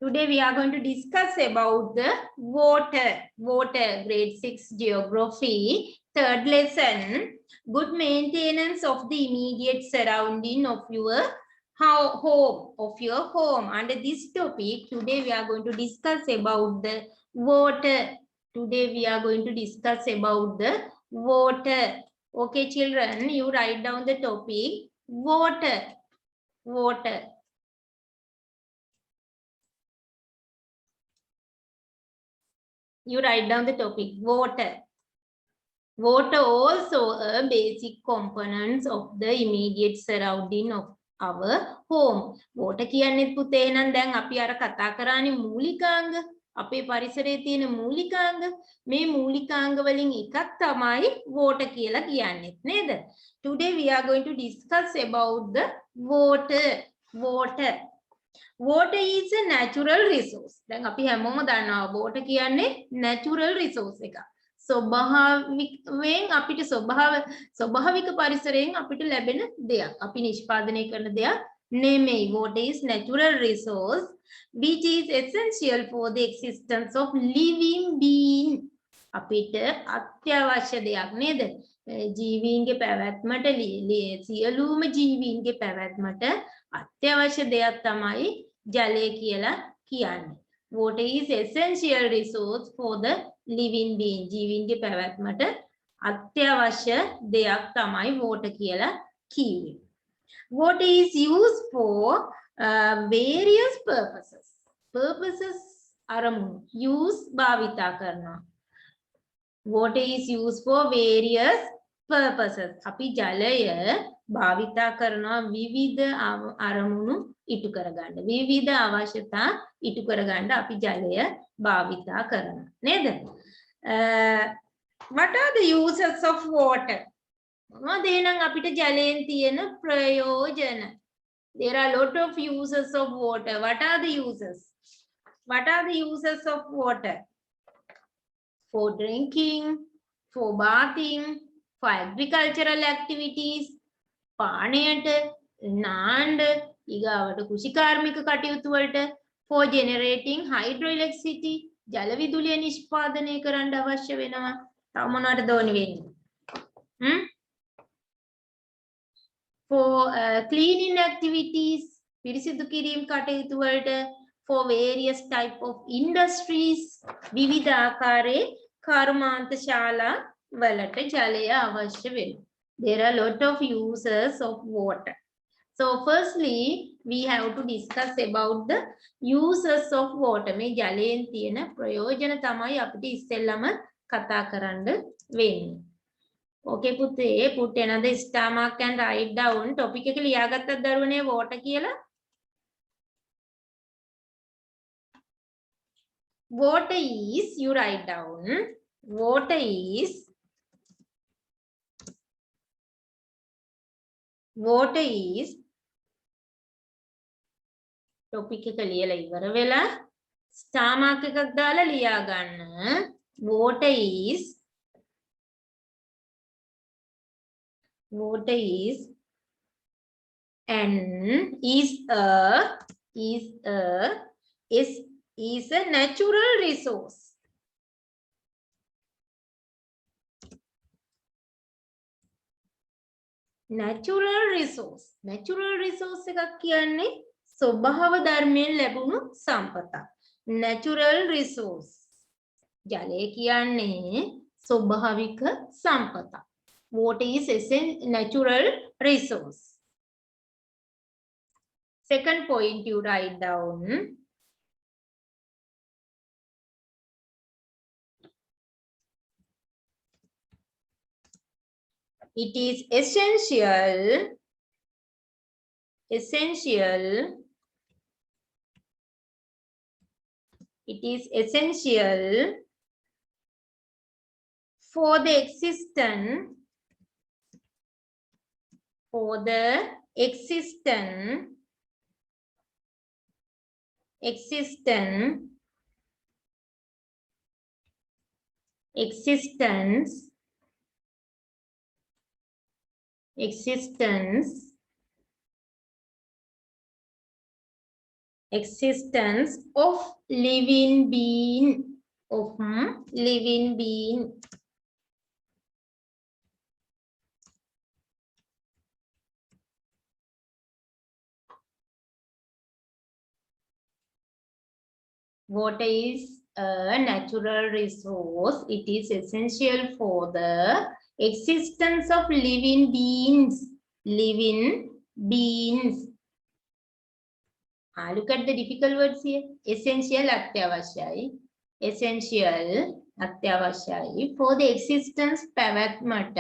Today we are going to discuss about the water. Water, grade 6 geography, third lesson. Good maintenance of the immediate surrounding of your home. Under this topic, today we are going to discuss about the water. Today we are going to discuss about the water. Okay, children, you write down the topic water. Water. You write down the topic water. Water also a basic components of the immediate surrounding of our home. Water කියන්නේත් පුතේ නම් දැන් අපි අර කතා කරානේ මූලිකාංග. අපේ පරිසරයේ තියෙන මූලිකාංග. මේ මූලිකාංග වලින් එකක් තමයි water කියලා කියන්නේත් නේද? Today we are going to discuss about the water. Water. Water is a natural resource. දැන් අපි හැමෝම දන්නවා water කියන්නේ natural resource එක. ස්වභාවිකයෙන් අපිට ස්වභාවික පරිසරයෙන් අපිට ලැබෙන දෙයක්. අපි නිෂ්පාදනය කරන දෙයක් නෙමෙයි. Water is natural resource which is essential for the existence of living being. අපිට අත්‍යවශ්‍ය දෙයක් නේද? ජීවීන්ගේ පැවැත්මට සියලුම ජීවීන්ගේ පැවැත්මට අත්‍යවශ්‍ය දෙයක් තමයි ජලය කියලා කියන්නේ. Water is essential resource for the living being. ජීවීන්ගේ පැවැත්මට අත්‍යවශ්‍ය දෙයක් තමයි water කියලා කිව්වේ. Water is used for various purposes. Purposes අරමුණු use භාවිතා කරනවා. Water is used for various purposes. අපි ජලය භාවිතා කරනවා විවිධ අරමුණු ඉටු කරගන්න. විවිධ අවශ්‍යතා ඉටු කරගන්න අපි ජලය භාවිතා කරනවා. නේද? What are the uses of water? මොනවද එහෙනම් අපිට ජලයෙන් තියෙන ප්‍රයෝජන? There are a lot of uses of water. What are the uses? What are the uses of water? For drinking, for bathing, for agricultural activities, පානයට, නාන්න, ඊගාවට කෘෂිකාර්මික කටයුතු වලට, for generating hydroelectricity, ජල විදුලිය නිෂ්පාදනය කරන්න අවශ්‍ය වෙනවා. තව මොනවටද ඕනි වෙන්නේ? For cleaning activities, පිරිසිදු කිරීම කටයුතු වලට, for various type of industries, විවිධ ආකාරයේ කර්මාන්තශාලා වලට ජලය අවශ්‍ය වෙනවා. There are a lot of uses of water. So firstly, we have to discuss about the uses of water. මේ ජලයෙන් තියෙන ප්‍රයෝජන තමයි අපිට ඉස්සෙල්ලම කතා කරන්න වෙන්නේ. Okay පුතේ, put another star mark and write down. Topic එක ලියාගත්තත් දරුවනේ water කියලා. Water is, you write down. Water is topic එක ලියලා ඉවර වෙලා star mark එකක් දාලා ලියා ගන්න. Water is a natural resource. Natural resource එකක් කියන්නේ ස්වභාව ධර්මයෙන් ලැබුණු සම්පතක්. Natural resource. ජලය කියන්නේ ස්වභාවික සම්පතක්. Water is a natural resource. Second point you write down. It is essential for the existence existence of living being, of living being. Water is a natural resource. It is essential for the existence of living beings. Living beings. Look at the difficult words here. Essential අත්‍යවශ්‍යයි. Essential අත්‍යවශ්‍යයි for the existence පැවැත්මට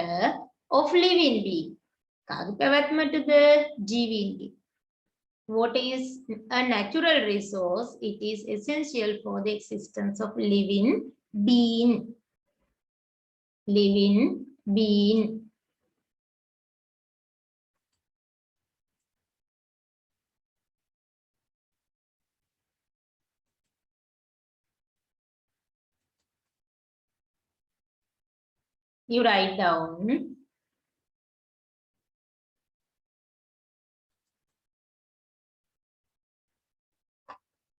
of living being. කාගේ පැවැත්මටද? ජීවීන්ගේ. Water is a natural resource. It is essential for the existence of living being. Living being. You write down.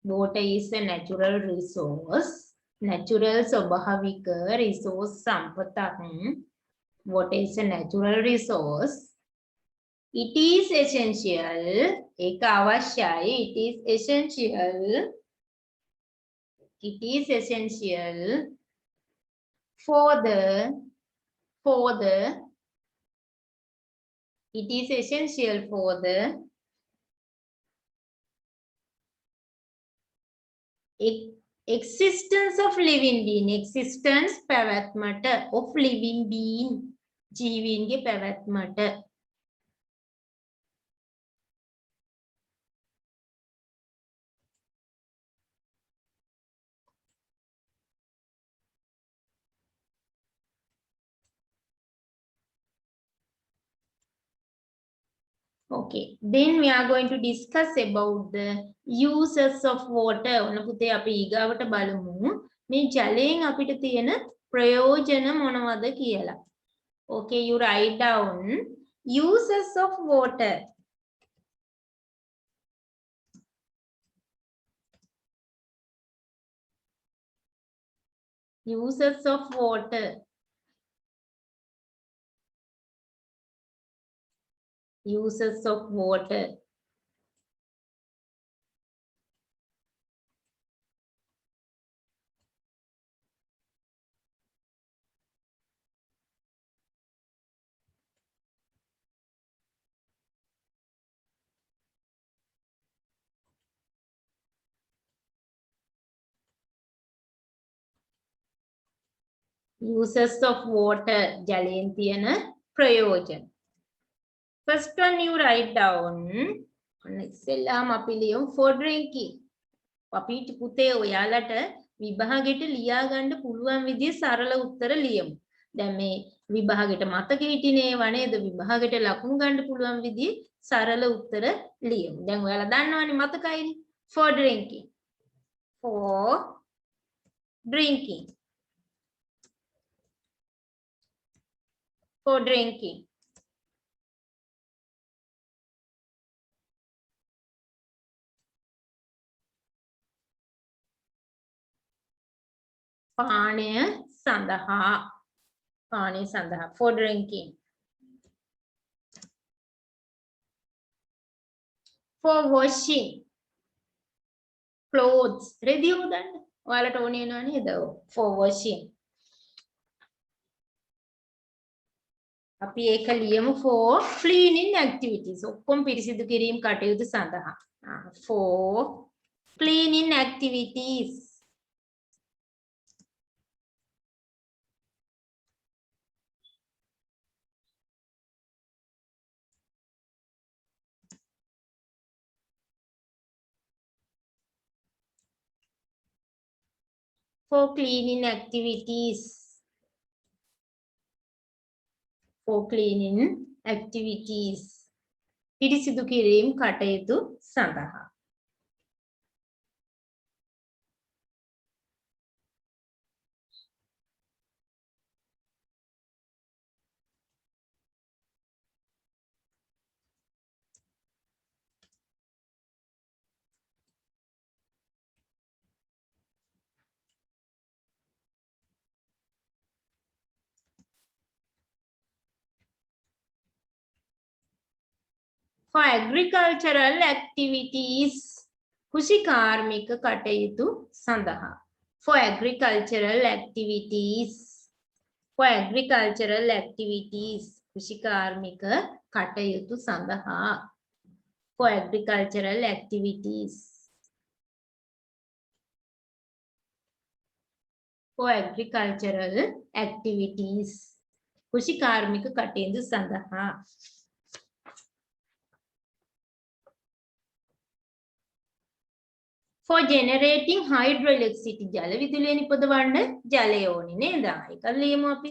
Water is a natural resource. Natural ස්වභාවික resource සම්පතක්. Water is a natural resource. It is essential. ඒක අවශ්‍යයි. It is essential. It is essential for the it is essential for the existence of living being. Existence පැවැත්මට of living being. ජීවීන්ගේ පැවැත්මට. Okay, then we are going to discuss about the uses of water. ඔන්න පුතේ අපි ඊගාවට බලමු මේ ජලයෙන් අපිට තියෙන ප්‍රයෝජන මොනවද කියලා. Okay, you write down uses of water. Uses of water. Uses of water. Uses of water. ජලයෙන් තියෙන ප්‍රයෝජන. First one you write down. ඉස්සෙල්ලාම අපි ලියමු for drinking. අපි පුතේ ඔයාලට විභාගෙට ලියා ගන්න පුළුවන් විදිහේ සරල උත්තර ලියමු. දැන් මේ විභාගෙට මතක හිටිනේව නේද? විභාගෙට ලකුණු ගන්න පුළුවන් විදිහේ සරල උත්තර ලියමු. දැන් ඔයාලා දන්නවනේ මතකයිනේ. For drinking. For drinking. For drinking. පානය සඳහා. පානය සඳහා. For drinking. For washing clothes. Ready හොදන්න. ඔයාලට ඕනේ වෙනව නේද? For washing. අපි ඒක ලියමු for cleaning activities. ඔක්කොම පිරිසිදු කිරීම කටයුතු සඳහා. For cleaning activities. For cleaning activities. For cleaning activities. පිරිසිදු කිරීම කටයුතු සඳහා. for agricultural activities කුෂිකාර්මික කටයුතු සඳහා for agricultural activities කුෂිකාර්මික කටයුතු සඳහා for agricultural activities කුෂිකාර්මික කටයුතු සඳහා for generating hydroelectricity ජල විදුලිය නිපදවන්න ජලය ඕනේ නේද? ඒක ලියමු අපි.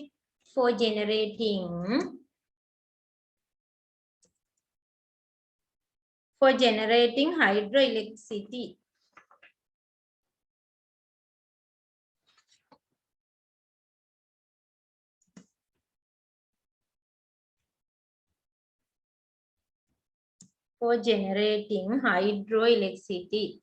for generating hydroelectricity for generating hydroelectricity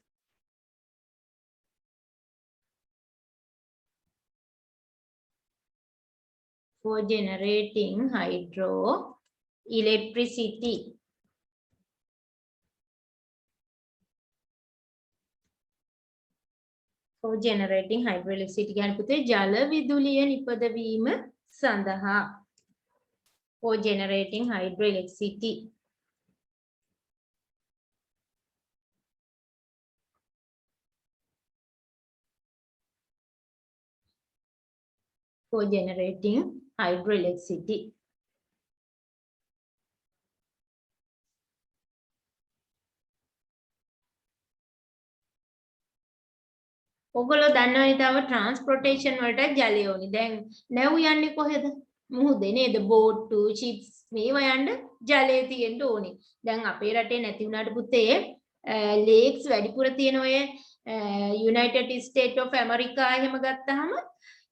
for generating hydroelectricity for generating hydroelectricity කියන්නේ පුතේ ජල විදුලිය නිපදවීම සඳහා for generating hydroelectricity for generating hydroelectricity ඔගොල්ලෝ දන්නවනේ තව ට්‍රාන්ස්පෝර්ටේෂන් වලට ජලය ඕනි. දැන් නැව් යන්නේ කොහෙද? මුහුදේ නේද? බෝට්ටු, ෂිප්ස් මේවා යන්න ජලය තියෙන්න ඕනි. දැන් අපේ රටේ නැති වුණාට පුතේ ලේක්ස් වැඩිපුර තියෙන ඔය යුනයිටඩ් ස්ටේට් ඔෆ් ඇමරිකා එහෙම ගත්තාම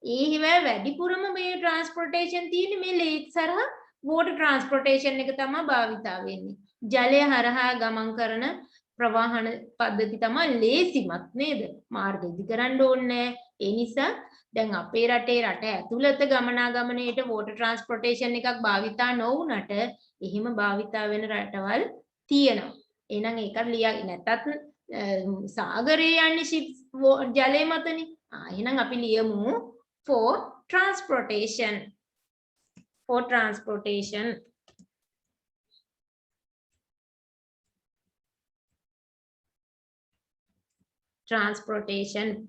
ඒහිව වැඩිපුරම මේ ට්‍රාන්ස්පෝර්ටේෂන් තියෙන්නේ මේ ලේක්ස් හරහා වෝටර් ට්‍රාන්ස්පෝර්ටේෂන් එක තමයි භාවිතා වෙන්නේ. ජලය හරහා ගමන් කරන ප්‍රවාහන පද්ධති තමයි ලේසිමත් නේද? මාර්ග ඉදි කරන්න ඕනේ. ඒ නිසා දැන් අපේ රටේ රට ඇතුළත ගමනාගමනයේට වෝටර් ට්‍රාන්ස්පෝර්ටේෂන් එකක් භාවිතා නොවුනට එහෙම භාවිතා වෙන රටවල් තියෙනවා. එහෙනම් ඒකත් ලියා නැත්තත් සාගරයේ යන්නේ ෂිප්ස් ජලය මතනේ. එහෙනම් අපි ලියමු for transportation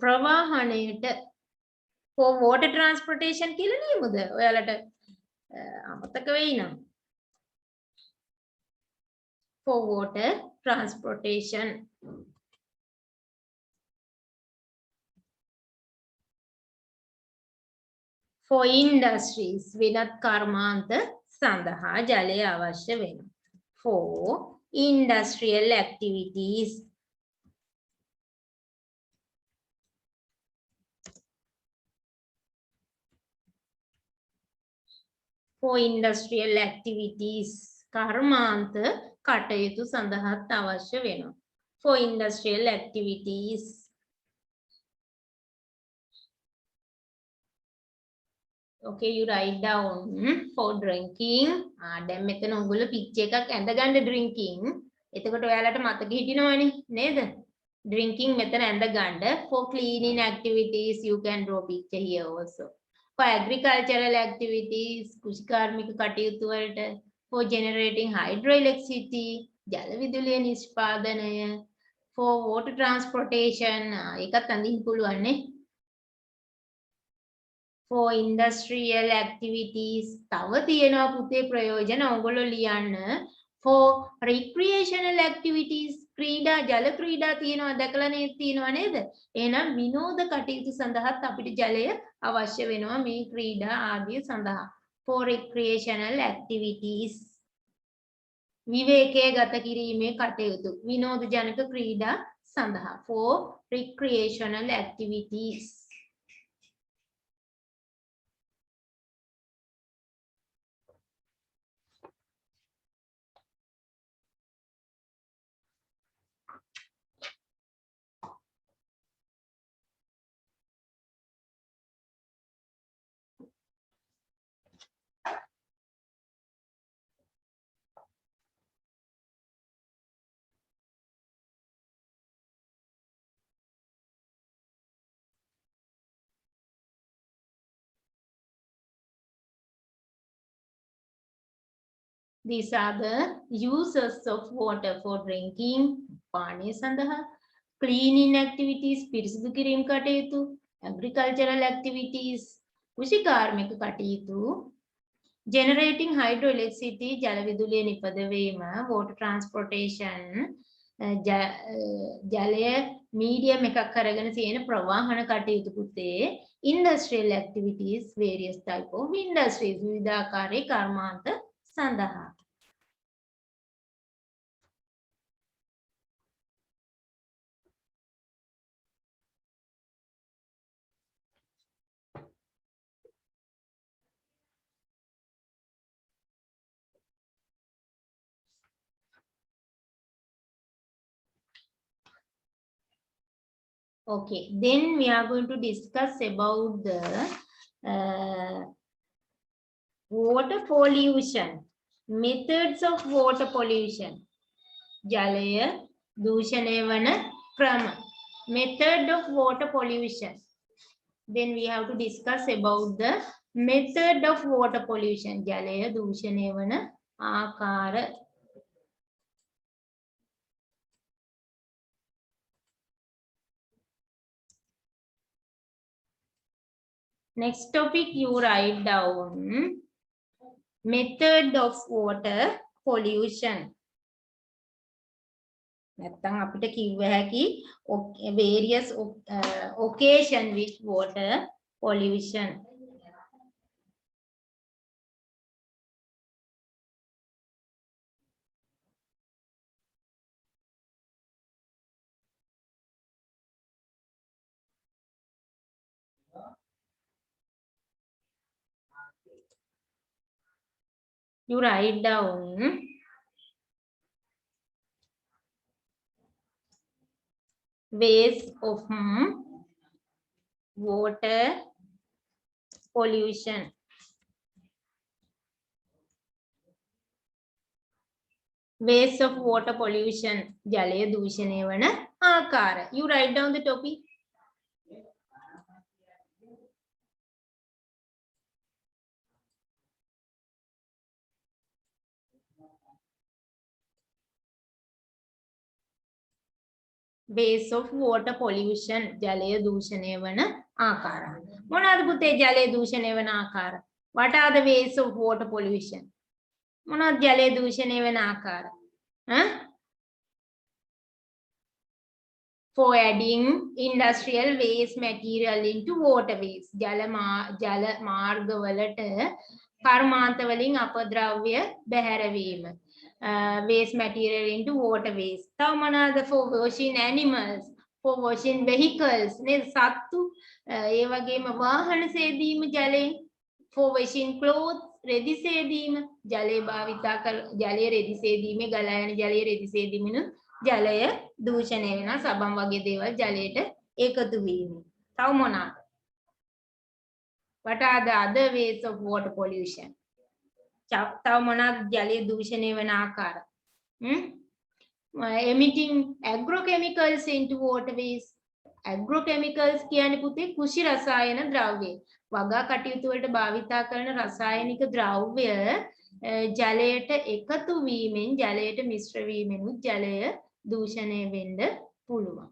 ප්‍රවාහණයට for water transportation කියලා ලියමුද? ඔයාලට අමතක වෙයි නම් for water transportation for industries වෙනත් කර්මාන්ත සඳහා ජලය අවශ්‍ය වෙනවා. for industrial activities කර්මාන්ත කටයුතු සඳහාත් අවශ්‍ය වෙනවා. for industrial activities okay you write down for drinking දැන් මෙතන ඔයගොල්ලෝ පිච් එකක් ඇඳගන්න drinking එතකොට ඔයාලට මතක හිටිනවනේ නේද drinking මෙතන ඇඳගන්න for cleaning activities you can draw picture here also for agricultural activities කුෂිකාර්මික කටයුතු වලට for generating hydroelectricity ජල විදුලිය නිෂ්පාදනය for water transportation ඒකත් අඳින්න පුළුවන් නේ for industrial activities තව තියෙනවා පුතේ ප්‍රයෝජන ඔයගොල්ලෝ ලියන්න for recreational activities ක්‍රීඩා ජල ක්‍රීඩා තියෙනවා දැකලා තියෙනවා නේද එහෙනම් විනෝද කටයුතු සඳහාත් අපිට ජලය අවශ්‍ය වෙනවා මේ ක්‍රීඩා ආදිය සඳහා for recreational activities විවේකයේ ගත කිරීමේ කටයුතු විනෝද ජනක ක්‍රීඩා සඳහා for recreational activities These are the uses of water for drinking, පානය සඳහා, cleaning activities, පිරිසිදු කිරීම කටයුතු, agricultural activities, කෘෂි කාර්මික කටයුතු, generating hydroelectricity, ජල විදුලිය නිපදවීම, water transportation, ජලය medium එකක් අරගෙන තියෙන ප්‍රවාහන කටයුතු පුතේ, industrial activities, various type of industries, විවිධාකාරයේ කර්මාන්ත සඳහා. Okay, then we are going to discuss about the water pollution, methods of water pollution. ජලය දූෂණය වන ක්‍රම, method of water pollution. Then we have to discuss about the method of water pollution. ජලය දූෂණය වන ආකාර. Next topic you write down method of water pollution. නැත්තම් අපිට කිව්ව හැකි various occasion with water pollution. You write down ways of water pollution. Ways of water pollution. ජලය දූෂණය වන ආකාර. You write down the topic. Ways of water pollution. ජලය දූෂණය වන ආකාර. මොනවාද පුතේ ජලය දූෂණය වන ආකාර? What are the ways of water pollution? මොනවාද ජලය දූෂණය වන ආකාර? For adding industrial waste material into waterways. ජල මාර්ගවලට කර්මාන්ත වලින් අපද්‍රව්‍ය බැහැරවීම. Waste material into waterways. තව මොනවාද? For washing animals, for washing vehicles. නේද? සත්තු ඒ වගේම වාහන සේදීම ජලයෙන්. For washing clothes, රෙදි සේදීම. ජලය භාවිතා කර ජලය රෙදි සේදීමේ ගලා යන ජලය රෙදි සේදීමෙනු ජලය දූෂණය වෙනවා. සබන් වගේ දේවල් ජලයට එකතු වීම. තව මොනවාද? What are the other ways of water pollution? තව මොනවාද ජලය දූෂණය වෙන ආකාර? Emitting agrochemicals into waterways. Agrochemicals කියන්නේ පුතේ කෘෂි රසායන ද්‍රව්‍ය. වගා කටයුතු වලට භාවිතා කරන රසායනික ද්‍රව්‍ය ජලයට එකතු වීමෙන් ජලයට මිශ්‍ර වීමෙන් ජලය දූෂණය වෙන්න පුළුවන්.